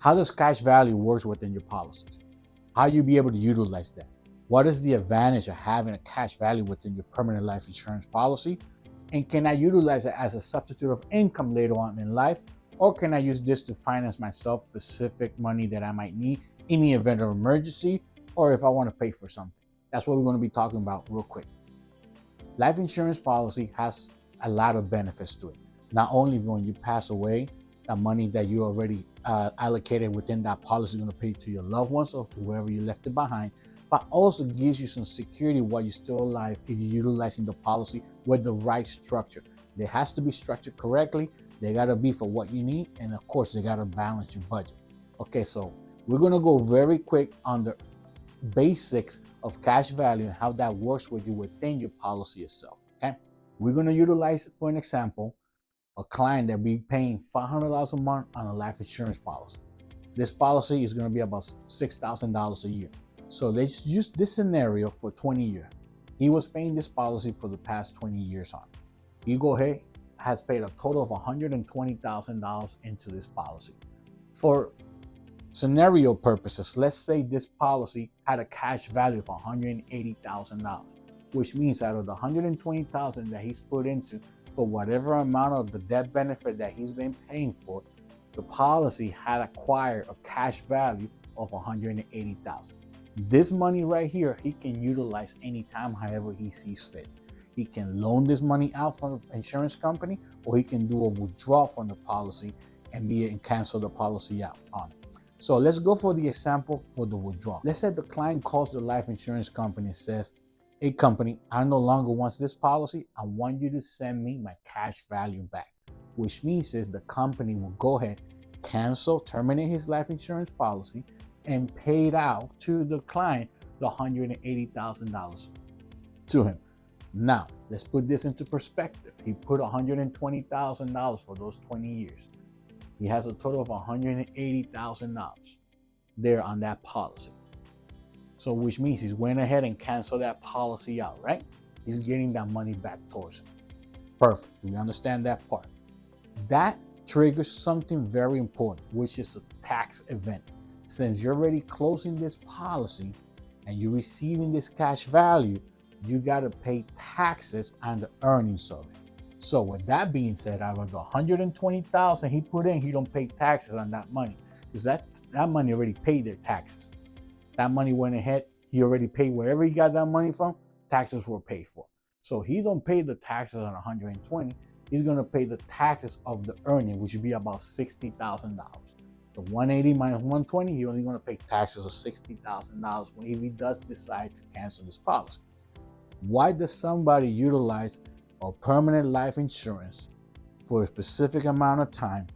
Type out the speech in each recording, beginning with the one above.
How does cash value work within your policies? How you be able to utilize that? What is the advantage of having a cash value within your permanent life insurance policy? And can I utilize it as a substitute of income later on in life? Or can I use this to finance myself specific money that I might need in the event of emergency or if I want to pay for something? That's what we're going to be talking about real quick. Life insurance policy has a lot of benefits to it. Not only when you pass away, the money that you already allocated within that policy is going to pay to your loved ones or to whoever you left it behind, but also gives you some security while you're still alive if you're utilizing the policy with the right structure. It has to be structured correctly. They got to be for what you need. And of course, they got to balance your budget. Okay, so we're going to go very quick on the basics of cash value and how that works with you within your policy itself. Okay, we're going to utilize, for an example, a client that be paying $500 a month on a life insurance policy. This policy is going to be about $6,000 a year. So let's use this scenario for 20 years. He was paying this policy for the past 20 years on. He go ahead, has paid a total of $120,000 into this policy. For scenario purposes, let's say this policy had a cash value of $180,000, which means out of the $120,000 that he's put into for whatever amount of the death benefit that he's been paying for, the policy had acquired a cash value of $180,000. This money right here, he can utilize anytime, however he sees fit. He can loan this money out from the insurance company, or he can do a withdrawal from the policy and cancel the policy out on it. So let's go for the example for the withdrawal. Let's say the client calls the life insurance company and says, "Hey company, I no longer want this policy. I want you to send me my cash value back," which means is the company will go ahead, terminate his life insurance policy, and pay it out to the client the $180,000 to him. Now, let's put this into perspective. He put $120,000 for those 20 years. He has a total of $180,000 there on that policy. So which means he's went ahead and canceled that policy out, right? He's getting that money back towards him. Perfect. Do we understand that part? That triggers something very important, which is a tax event. Since you're already closing this policy and you're receiving this cash value, you got to pay taxes on the earnings of it. So with that being said, out of the $120,000 he put in, he don't pay taxes on that money because that money already paid their taxes. That money went ahead, he already paid wherever he got that money from, taxes were paid for. So he don't pay the taxes on 120, he's going to pay the taxes of the earning, which would be about $60,000. The 180 minus 120, he's only going to pay taxes of $60,000 if he does decide to cancel this policy. Why does somebody utilize a permanent life insurance for a specific amount of time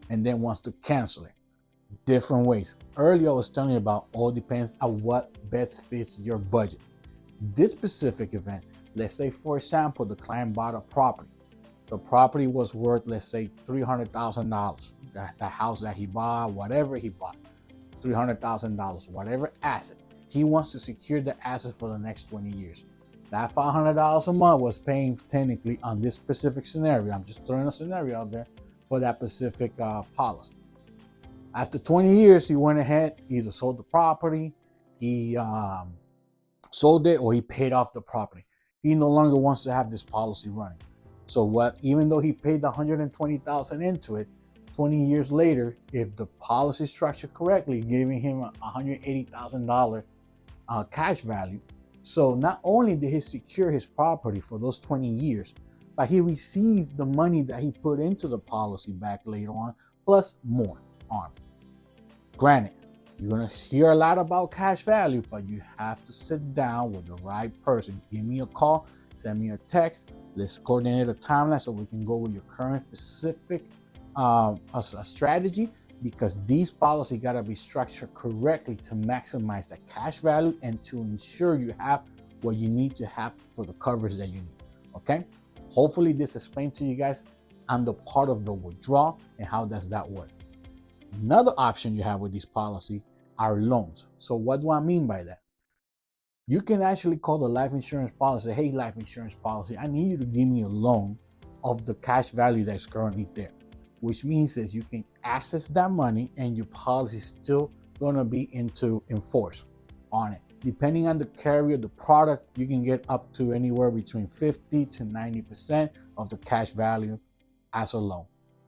and then wants to cancel it? Different ways. Earlier I was telling you about all depends on what best fits your budget. This specific event, let's say for example, the client bought a property. The property was worth, let's say, $300,000. The house that he bought, whatever he bought, $300,000, whatever asset. He wants to secure the asset for the next 20 years. That $500 a month was paying technically on this specific scenario. I'm just throwing a scenario out there for that specific policy. After 20 years, he went ahead, either sold the property, he sold it, or he paid off the property. He no longer wants to have this policy running. So even though he paid the $120,000 into it, 20 years later, if the policy is structured correctly, giving him a $180,000 cash value. So not only did he secure his property for those 20 years, but he received the money that he put into the policy back later on, plus more on. Granted, you're going to hear a lot about cash value, but you have to sit down with the right person. Give me a call, send me a text. Let's coordinate a timeline so we can go with your current specific strategy, because these policies got to be structured correctly to maximize the cash value and to ensure you have what you need to have for the coverage that you need. Okay? Hopefully this explained to you guys on the part of the withdrawal and how does that work. Another option you have with this policy are loans. So what do I mean by that? You can actually call the life insurance policy, "Hey, life insurance policy, I need you to give me a loan of the cash value that's currently there." which means that you can access that money and your policy is still going to be enforced on it. Depending on the carrier, the product, you can get up to anywhere between 50 to 90% of the cash value as a loan.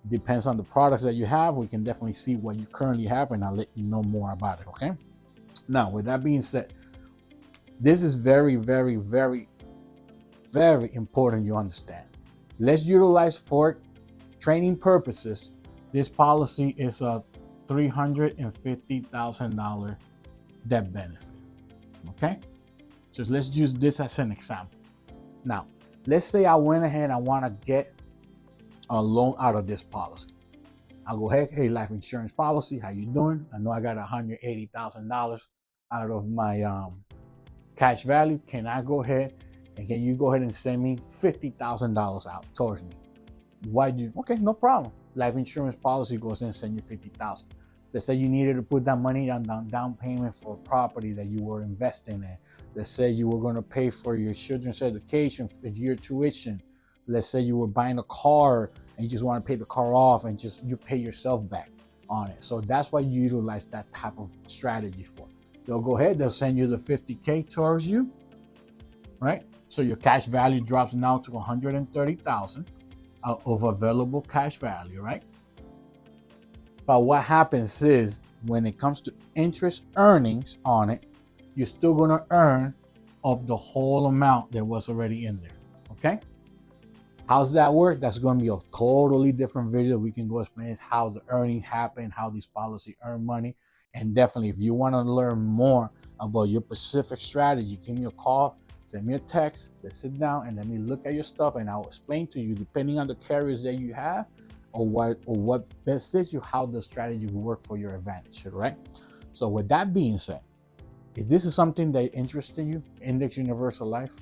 Depends on the products that you have. We can definitely see what you currently have, and I'll let you know more about it, okay? Now, with that being said, this is very, very, very, very important you understand. Let's utilize for training purposes. This policy is a $350,000 death benefit. Okay, so let's use this as an example. Now, let's say I went ahead and I want to get a loan out of this policy. I'll go ahead, hey, life insurance policy, how you doing? I know I got $180,000 out of my cash value. Can I go ahead and can you go ahead and send me $50,000 out towards me? Why do you? Okay, no problem. Life insurance policy goes in and send you $50,000. Let's say you needed to put that money down payment for a property that you were investing in. Let's say you were going to pay for your children's education, for your tuition. Let's say you were buying a car and you just want to pay the car off and just you pay yourself back on it. So that's why you utilize that type of strategy for. They'll go ahead, they'll send you the $50K towards you, right? So your cash value drops now to $130,000 of available cash value, right? But what happens is when it comes to interest earnings on it, you're still going to earn of the whole amount that was already in there. Okay. How's that work? That's going to be a totally different video. We can go explain how the earning happen, how these policies earn money. And definitely, if you want to learn more about your specific strategy, give me a call, send me a text. Let's sit down and let me look at your stuff and I'll explain to you, depending on the carriers that you have, or what best fits you, how the strategy will work for your advantage, right? So with that being said, if this is something that interests you, Index Universal Life,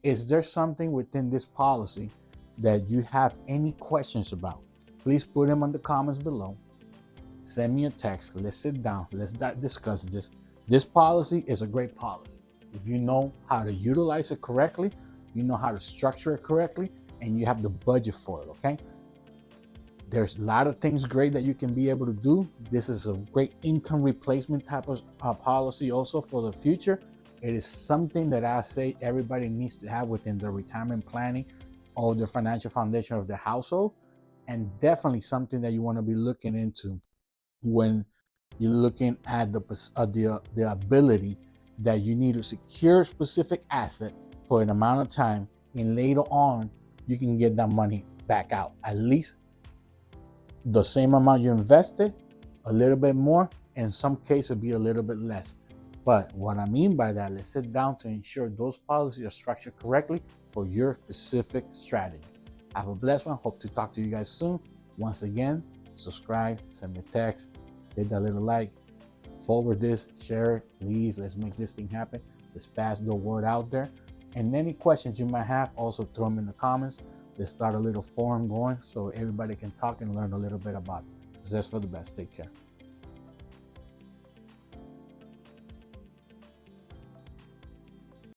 is there something within this policy that you have any questions about? Please put them in the comments below. Send me a text. Let's sit down. Let's discuss this. This policy is a great policy. If you know how to utilize it correctly, you know how to structure it correctly, and you have the budget for it, okay? There's a lot of things great that you can be able to do. This is a great income replacement type of policy also for the future. It is something that I say everybody needs to have within their retirement planning or the financial foundation of the household, and definitely something that you want to be looking into when you're looking at the ability that you need to secure a specific asset for an amount of time, and later on you can get that money back out, at least the same amount you invested, a little bit more, in some cases it'll be a little bit less. But what I mean by that, let's sit down to ensure those policies are structured correctly for your specific strategy. Have a blessed one. Hope to talk to you guys soon. Once again, subscribe, send me a text, hit that little like, forward this, share it, please. Let's make this thing happen. Let's pass the word out there. And any questions you might have, also throw them in the comments. Let's start a little forum going so everybody can talk and learn a little bit about it. Success for the best. Take care.